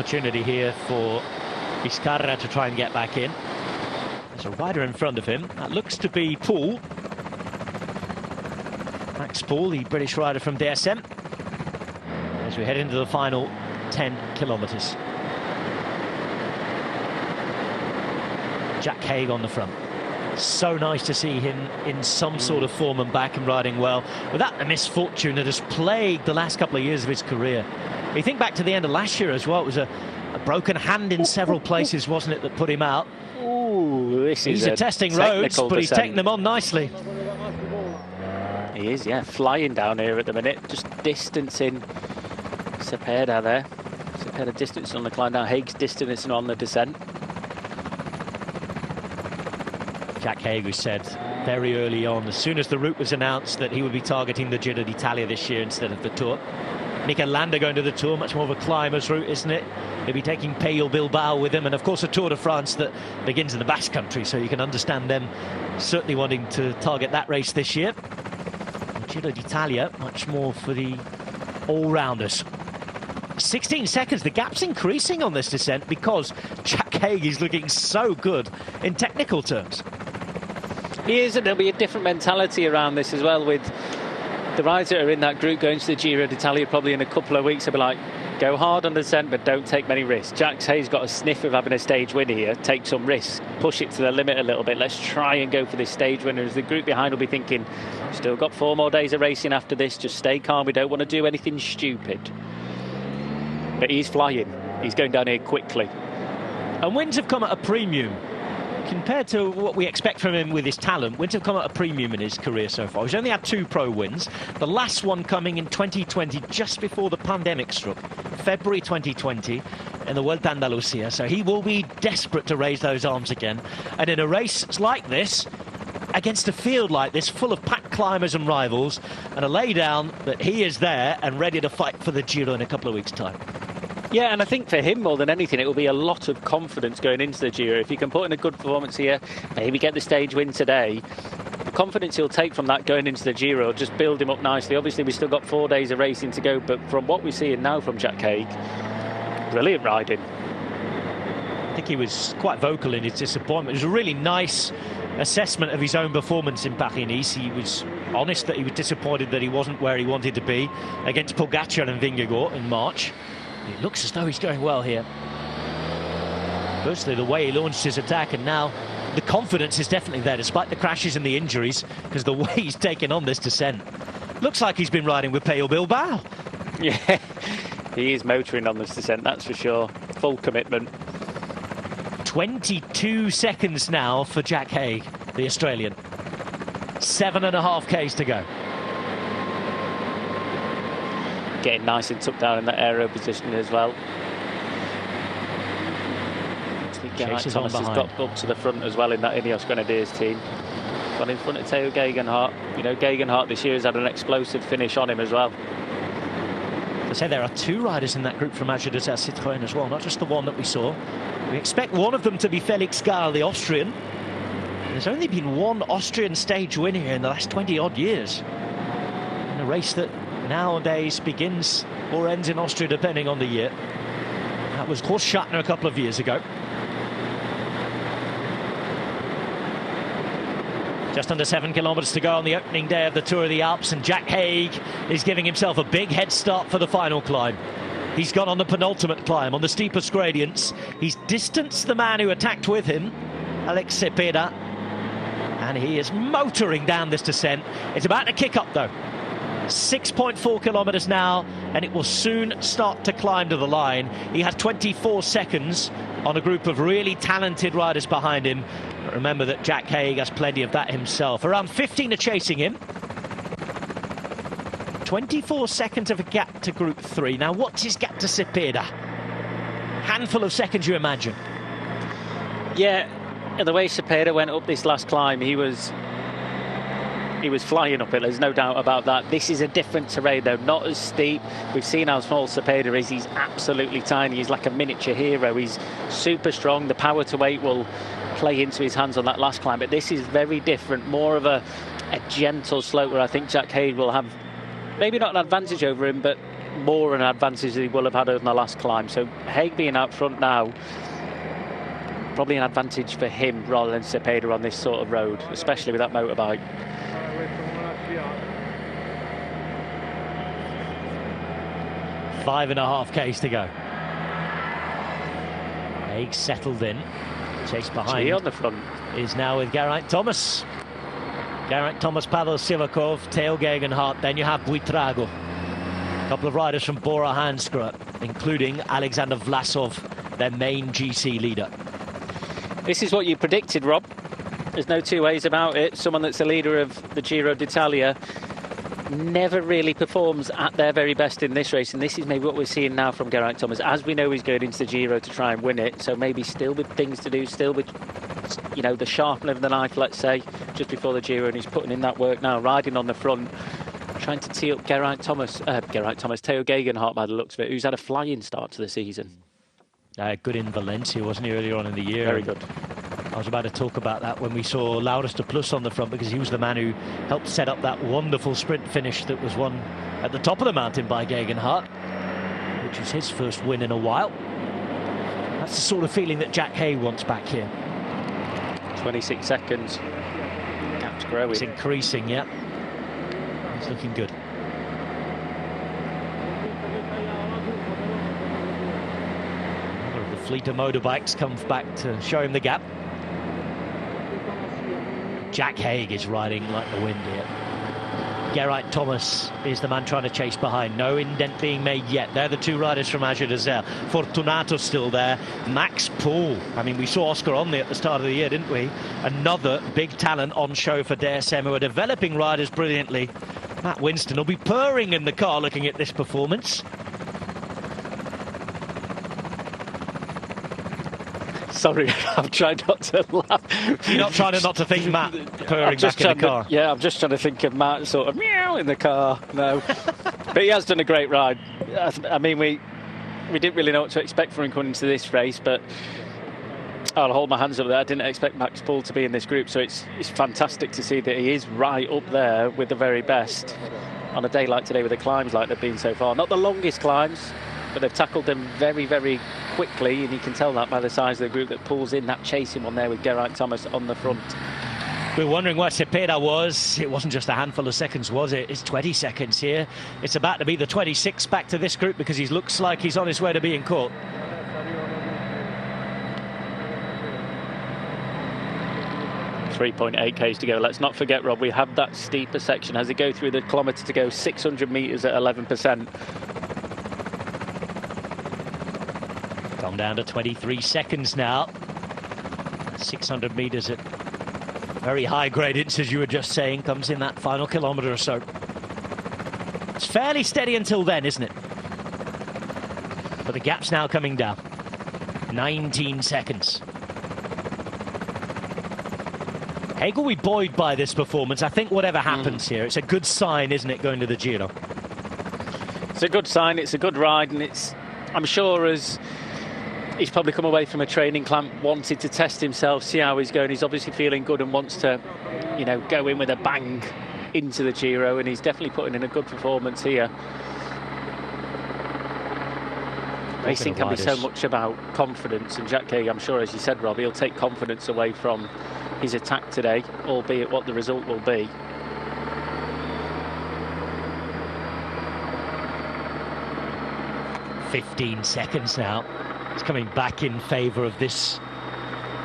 opportunity here for Vizcarra to try and get back in. There's a rider in front of him. That looks to be Paul. Max Paul, the British rider from DSM. As we head into the final 10 kilometres. Jack Haig on the front. So nice to see him in some sort of form and back and riding well, without the misfortune that has plagued the last couple of years of his career. You think back to the end of last year as well, it was a broken hand in several places, wasn't it, that put him out? Ooh, he's testing roads, but he's taking them on nicely. He is, yeah, flying down here at the minute, just distancing Cepeda there. Cepeda distancing on the climb down, Haig's distancing on the descent. Jack Haig, who said very early on, as soon as the route was announced, that he would be targeting the Giro d'Italia this year instead of the Tour. Mikel Landa going to the Tour, much more of a climber's route, isn't it? He'll be taking Pello Bilbao with him, and of course a Tour de France that begins in the Basque Country, so you can understand them certainly wanting to target that race this year. The Giro d'Italia, much more for the all-rounders. 16 seconds, the gap's increasing on this descent because Jack Haig is looking so good in technical terms. He is, and there'll be a different mentality around this as well, with the riders that are in that group going to the Giro d'Italia probably in a couple of weeks. They'll be like, go hard on the descent, but don't take many risks. Jack Haig's got a sniff of having a stage winner here. Take some risks, push it to the limit a little bit. Let's try and go for this stage winner. As the group behind will be thinking, still got 4 more days of racing after this. Just stay calm. We don't want to do anything stupid. But he's flying. He's going down here quickly. And wins have come at a premium. Compared to what we expect from him with his talent, wins have come at a premium in his career so far. He's only had 2 pro wins. The last one coming in 2020, just before the pandemic struck. February 2020 in the Vuelta a Andalusia. So he will be desperate to raise those arms again. And in a race like this, against a field like this, full of packed climbers and rivals, and a laydown that he is there and ready to fight for the Giro in a couple of weeks' time. Yeah, and I think for him more than anything, it will be a lot of confidence going into the Giro. If he can put in a good performance here, maybe get the stage win today, the confidence he'll take from that going into the Giro will just build him up nicely. Obviously, we've still got 4 days of racing to go, but from what we're seeing now from Jack Haig, brilliant riding. I think he was quite vocal in his disappointment. It was a really nice assessment of his own performance in Paris-Nice. He was honest that he was disappointed that he wasn't where he wanted to be against Pogacar and Vingegaard in March. It looks as though he's going well here. Firstly, the way he launched his attack, and now the confidence is definitely there, despite the crashes and the injuries, because the way he's taken on this descent. Looks like he's been riding with Pello Bilbao. Yeah, he is motoring on this descent, that's for sure. Full commitment. 22 seconds now for Jack Haig, the Australian. 7.5 Ks to go. Getting nice and tucked down in that aero position as well. Thomas has got up to the front as well in that Ineos Grenadiers team. Gone in front of Theo Gegenhardt. You know, Gegenhardt this year has had an explosive finish on him as well. I say there are 2 riders in that group from AG Citroën as well, not just the one that we saw. We expect one of them to be Felix Gall, the Austrian. There's only been 1 Austrian stage winner in the last 20-odd years. In a race that nowadays begins or ends in Austria, depending on the year. That was Horst Schattner a couple of years ago. Just under 7 kilometres to go on the opening day of the Tour of the Alps, and Jack Haig is giving himself a big head start for the final climb. He's gone on the penultimate climb, on the steepest gradients. He's distanced the man who attacked with him, Alex Cepeda, and he is motoring down this descent. It's about to kick up though. 6.4 kilometres now, and it will soon start to climb to the line. He has 24 seconds on a group of really talented riders behind him. But remember that Jack Haig has plenty of that himself. Around 15 are chasing him. 24 seconds of a gap to Group 3. Now, what's his gap to Cepeda? Handful of seconds, you imagine. Yeah, and the way Cepeda went up this last climb, he was flying up it, there's no doubt about that. This is a different terrain though, not as steep. We've seen how small Cepeda is. He's absolutely tiny. He's like a miniature hero. He's super strong. The power to weight will play into his hands on that last climb, but this is very different, more of a gentle slope where I think Jack Haig will have maybe not an advantage over him, but more an advantage than he will have had on the last climb. So Haig being out front now, probably an advantage for him rather than Cepeda on this sort of road, especially with that motorbike. Five and a half Ks to go. Haig settled in. Chase behind. G on the front. Is now with Geraint Thomas. Geraint Thomas, Pavel Sivakov, Theo Gegenhardt. Then you have Buitrago. A couple of riders from Bora Hansgrohe, including Alexander Vlasov, their main GC leader. This is what you predicted, Rob. There's no two ways about it. Someone that's the leader of the Giro d'Italia never really performs at their very best in this race, and this is maybe what we're seeing now from Geraint Thomas, as we know he's going into the Giro to try and win it. So maybe still with things to do, still with, you know, the sharpening of the knife, let's say, just before the Giro, and he's putting in that work now, riding on the front, trying to tee up Theo Gegenhardt by the looks of it, who's had a flying start to the season. Good in Valencia, wasn't he, earlier on in the year? Very good. I was about to talk about that when we saw Laurens de Plus on the front, because he was the man who helped set up that wonderful sprint finish that was won at the top of the mountain by Gegenhardt, which was his first win in a while. That's the sort of feeling that Jack Haig wants back here. 26 seconds. Gap's growing. It's increasing, yeah. It's looking good. Another of the fleet of motorbikes comes back to show him the gap. Jack Haig is riding like the wind here. Geraint Thomas is the man trying to chase behind. No indent being made yet. They're the two riders from Age d'Azur. Fortunato still there. Max Poole. I mean, we saw Oscar Onley at the start of the year, didn't we? Another big talent on show for DSM, who are developing riders brilliantly. Matt Winston will be purring in the car looking at this performance. Sorry, I'm trying not to laugh. You're not trying not to think Matt purring back in the car? Yeah, I'm just trying to think of Matt sort of meow in the car. No. But he has done a great ride. I mean, we didn't really know what to expect from him coming into this race, but I'll hold my hands up there. I didn't expect Max Poole to be in this group, so it's fantastic to see that he is right up there with the very best on a day like today with the climbs like they've been so far. Not the longest climbs, but they've tackled them very, very quickly, and you can tell that by the size of the group that pulls in that chasing one there with Geraint Thomas on the front. We're wondering where Cepeda was. It wasn't just a handful of seconds, was it? It's 20 seconds here. It's about to be the 26 back to this group, because he looks like he's on his way to being caught. .8 Ks to go. Let's not forget, Rob, we have that steeper section as they go through the kilometre to go, 600 metres at 11%. Gone down to 23 seconds now. 600 metres at very high gradients, as you were just saying, comes in that final kilometre or so. It's fairly steady until then, isn't it? But the gap's now coming down. 19 seconds. Haig will be buoyed by this performance. I think whatever happens here, it's a good sign, isn't it, going to the Giro? It's a good sign, it's a good ride, and it's, I'm sure, as he's probably come away from a training camp, wanted to test himself, see how he's going. He's obviously feeling good and wants to, you know, go in with a bang into the Giro, and he's definitely putting in a good performance here. Racing can be so much about confidence, and Jack Haig, I'm sure, as you said, Rob, he'll take confidence away from his attack today, albeit what the result will be. .15 seconds now. It's coming back in favour of this.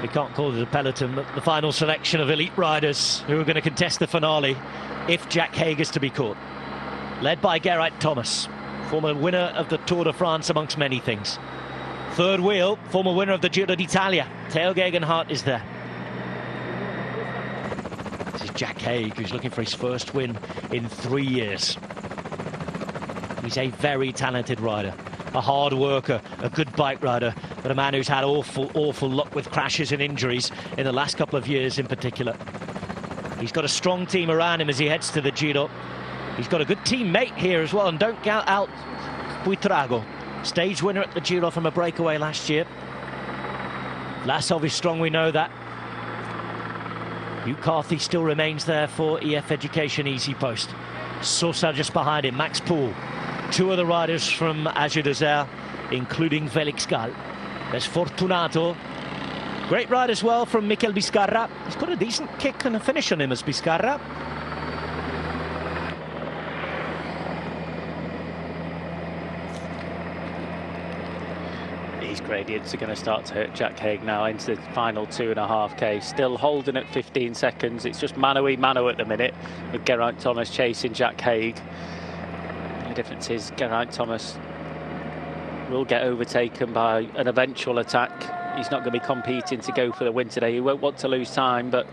We can't call it a peloton, but the final selection of elite riders who are going to contest the finale if Jack Haig is to be caught. Led by Geraint Thomas, former winner of the Tour de France amongst many things. Third wheel, former winner of the Giro d'Italia. Theo Gegenhardt is there. This is Jack Haig, who's looking for his first win in 3 years. He's a very talented rider. A hard worker, a good bike rider, but a man who's had awful luck with crashes and injuries in the last couple of years in particular. He's got a strong team around him as he heads to the Giro. He's got a good teammate here as well, and don't count out Buitrago, stage winner at the Giro from a breakaway last year. Vlasov is strong, we know that. Hugh Carthy still remains there for EF Education Easy Post. Sosa just behind him, Max Poole. two of the riders from Azure Desert, including Felix Gal. There's Fortunato. Great ride as well from Mikel Vizcarra. He's got a decent kick and a finish on him as Vizcarra. These gradients are going to start to hurt Jack Haig now into the final 2.5k. Still holding at 15 seconds. It's just mano at the minute with Geraint Thomas chasing Jack Haig. The difference is Geraint Thomas will get overtaken by an eventual attack. He's not going to be competing to go for the win today. He won't want to lose time, but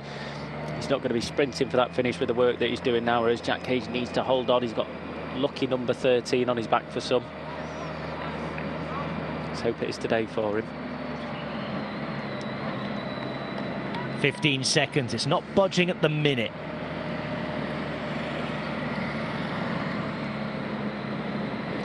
he's not going to be sprinting for that finish with the work that he's doing now, whereas Jack Haig needs to hold on. He's got lucky number 13 on his back for some. Let's hope it is today for him. 15 seconds. It's not budging at the minute.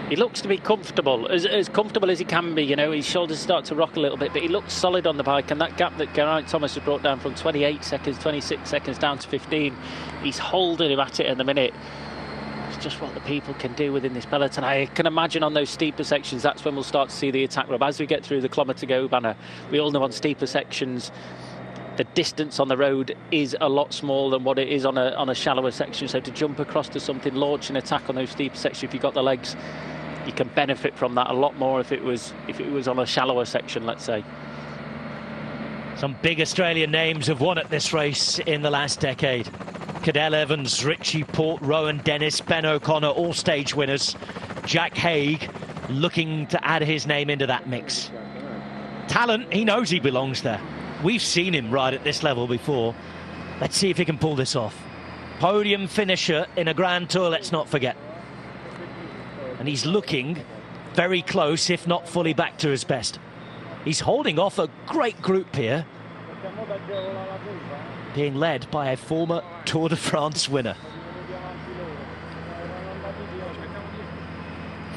He looks to be comfortable, as comfortable as he can be. You know, his shoulders start to rock a little bit, but he looks solid on the bike. And that gap that Geraint Thomas has brought down from 28 seconds, 26 seconds down to 15, he's holding him at it in the minute. It's just what the people can do within this peloton. I can imagine on those steeper sections, that's when we'll start to see the attack, Rob. As we get through the kilometre to go banner, we all know on steeper sections, the distance on the road is a lot smaller than what it is on a shallower section. So to jump across to something, launch an attack on those steeper sections, if you've got the legs, you can benefit from that a lot more if it was on a shallower section, let's say. Some big Australian names have won at this race in the last decade. Cadell Evans, Richie Port, Rowan Dennis, Ben O'Connor, all stage winners. Jack Haig looking to add his name into that mix. Talent, he knows he belongs there. We've seen him ride at this level before. Let's see if he can pull this off. Podium finisher in a Grand Tour, let's not forget. And he's looking very close, if not fully back to his best. He's holding off a great group here, being led by a former Tour de France winner.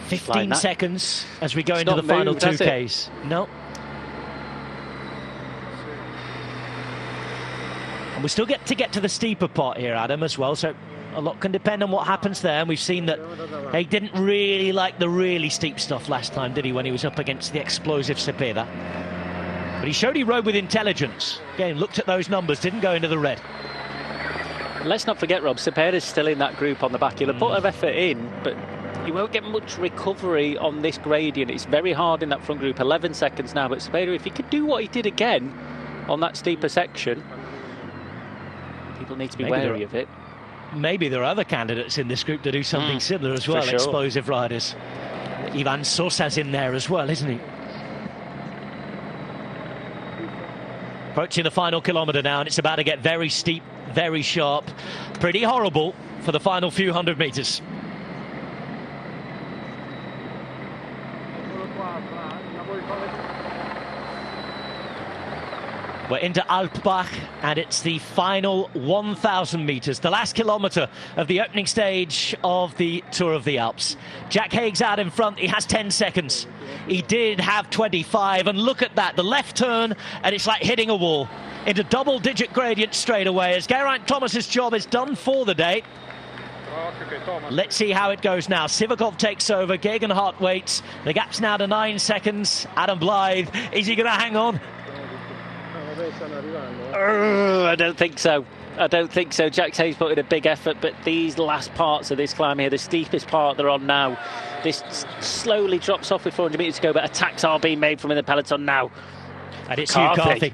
15 seconds as we go into the final 2Ks. No. And we still get to the steeper part here, Adam, as well, so a lot can depend on what happens there. And we've seen that he didn't really like the really steep stuff last time, did he, when he was up against the explosive Cepeda? But he showed he rode with intelligence. Again, looked at those numbers, didn't go into the red. Let's not forget, Rob, Cepeda's still in that group on the back. He'll have put an effort in, but you won't get much recovery on this gradient. It's very hard in that front group. 11 seconds now, but Cepeda, if he could do what he did again on that steeper section, people need to be wary of it. Maybe there are other candidates in this group to do something similar as well, sure. Explosive riders. Ivan Sosa's in there as well, isn't he? Approaching the final kilometre now, and it's about to get very steep, very sharp. Pretty horrible for the final few hundred metres. We're into Alpbach, and it's the final 1,000 metres, the last kilometre of the opening stage of the Tour of the Alps. Jack Haig's out in front, he has 10 seconds. He did have 25, and look at that, the left turn, and it's like hitting a wall. Into double-digit gradient straight away, as Geraint Thomas's job is done for the day. Let's see how it goes now. Sivakov takes over, Gegenhardt waits. The gap's now to 9 seconds. Adam Blythe, is he going to hang on? I don't think so. I don't think so. Jack Haig's put in a big effort, but these last parts of this climb here, the steepest part they're on now, this slowly drops off with 400 metres to go, but attacks are being made from in the peloton now. And it's Hugh Carthy.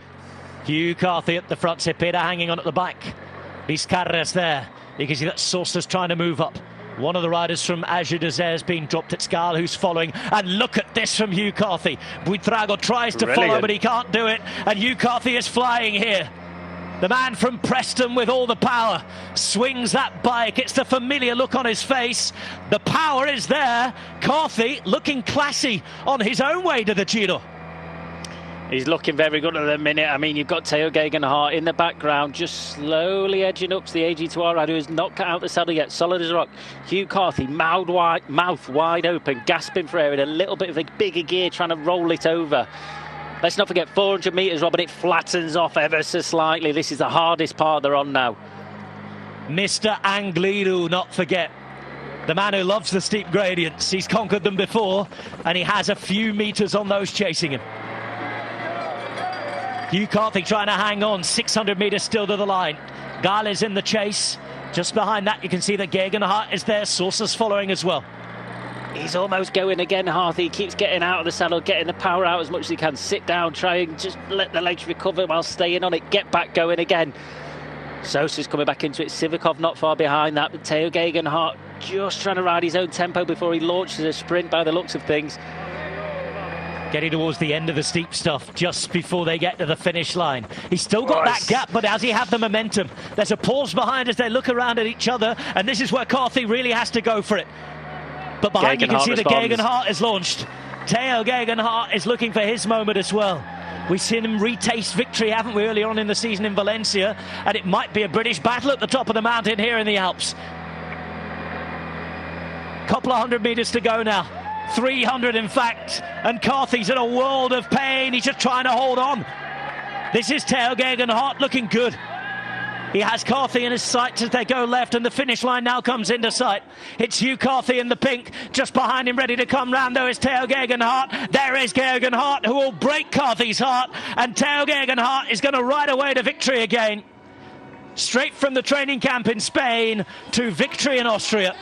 Hugh Carthy at the front, Cepeda hanging on at the back. Vizcarra's there. You can see that Sosa's trying to move up. One of the riders from Azure Desert has been dropped at Scal, who's following. And look at this from Hugh Carthy. Buitrago tries to follow, but he can't do it. And Hugh Carthy is flying here. The man from Preston with all the power swings that bike. It's the familiar look on his face. The power is there. Carthy looking classy on his own way to the Giro. He's looking very good at the minute. I mean, you've got Theo Gegenhardt in the background, just slowly edging up to the AG2R rider who has not cut out the saddle yet, solid as a rock. Hugh Carthy, mouth wide open, gasping for air in a little bit of a bigger gear, trying to roll it over. Let's not forget 400 metres, Robin, it flattens off ever so slightly. This is the hardest part they're on now. Mr. Angliru, not forget. The man who loves the steep gradients. He's conquered them before, and he has a few metres on those chasing him. Hugh Carthy trying to hang on, 600 metres still to the line. Gall is in the chase. Just behind that, you can see that Gegenhardt is there. Sources following as well. He's almost going again, Harthy. He keeps getting out of the saddle, getting the power out as much as he can. Sit down, try and just let the legs recover while staying on it. Get back going again. Sosa's coming back into it. Sivakov not far behind that, but Theo Gegenhardt just trying to ride his own tempo before he launches a sprint by the looks of things. Getting towards the end of the steep stuff, just before they get to the finish line. He's still got that gap, but does he have the momentum? There's a pause behind as they look around at each other, and this is where Carthy really has to go for it. But behind you can see that Gegenhardt is launched. Theo Gegenhardt is looking for his moment as well. We've seen him retaste victory, haven't we, earlier on in the season in Valencia, and it might be a British battle at the top of the mountain here in the Alps. Couple of 100 metres to go now. 300 in fact, and Carthy's in a world of pain. He's just trying to hold on. This is Theo Gegenhardt looking good. He has Carthy in his sights as they go left, and the finish line now comes into sight. It's Hugh Carthy in the pink. Just behind him, ready to come round, though, is Theo Gegenhardt. There is Gegenhardt, who will break Carthy's heart, and Theo Gegenhardt is going to ride away to victory again. Straight from the training camp in Spain to victory in Austria.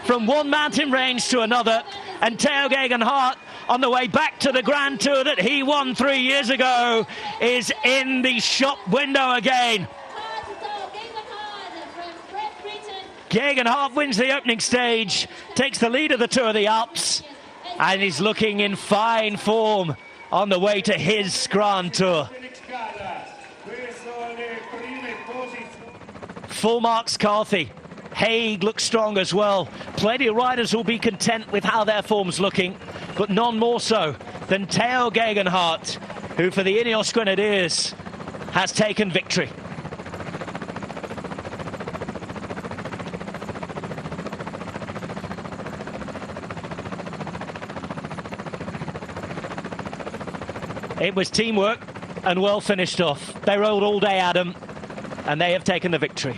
From one mountain range to another, and Theo Gegenhardt, on the way back to the Grand Tour that he won 3 years ago, is in the shop window again. Gegenhardt wins the opening stage, takes the lead of the Tour of the Alps, and is looking in fine form on the way to his Grand Tour. Full marks Carthy. Haig looks strong as well. Plenty of riders will be content with how their form's looking, but none more so than Theo Gegenhardt, who for the Ineos Grenadiers has taken victory. It was teamwork and well finished off. They rode all day, Adam, and they have taken the victory.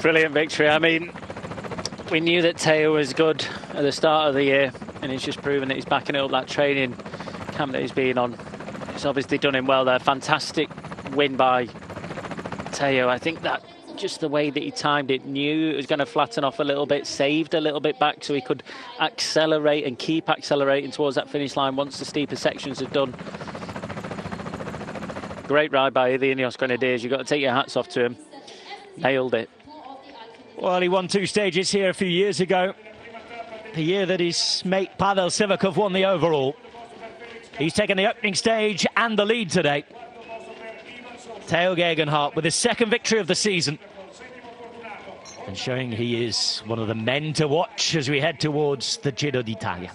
Brilliant victory. I mean, we knew that Theo was good at the start of the year, and he's just proven that he's backing it up. That training camp that he's been on, it's obviously done him well there. Fantastic win by Theo. I think that just the way that he timed it, knew it was going to flatten off a little bit, saved a little bit back so he could accelerate and keep accelerating towards that finish line once the steeper sections are done. Great ride by the Ineos Grenadiers. You've got to take your hats off to him. Nailed it. Well, he won 2 stages here a few years ago. The year that his mate Pavel Sivakov won the overall. He's taken the opening stage and the lead today. Theo Gegenhardt with his second victory of the season. And showing he is one of the men to watch as we head towards the Giro d'Italia.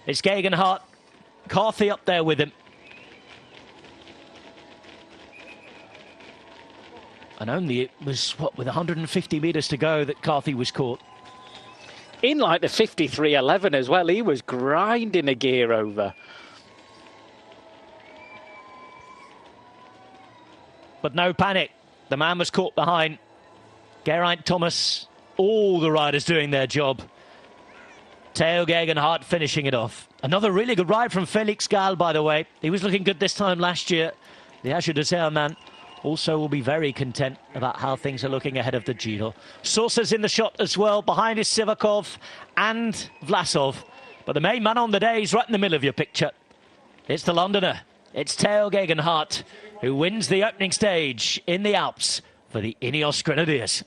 It's Gegenhardt, Carthy up there with him. And only it was, what, with 150 metres to go that Carthy was caught. In like the 53.11 as well, he was grinding a gear over. But no panic. The man was caught behind. Geraint Thomas, all the riders doing their job. Theo Gegenhardt finishing it off. Another really good ride from Felix Gall, by the way. He was looking good this time last year. The Asher de man also will be very content about how things are looking ahead of the Giro. Sources in the shot as well. Behind is Sivakov and Vlasov. But the main man on the day is right in the middle of your picture. It's the Londoner. It's Theo Gegenhardt, who wins the opening stage in the Alps for the Ineos Grenadiers.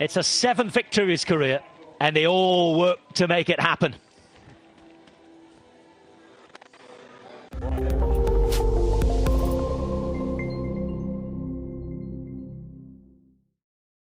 It's a 7th victory of his career, and they all work to make it happen.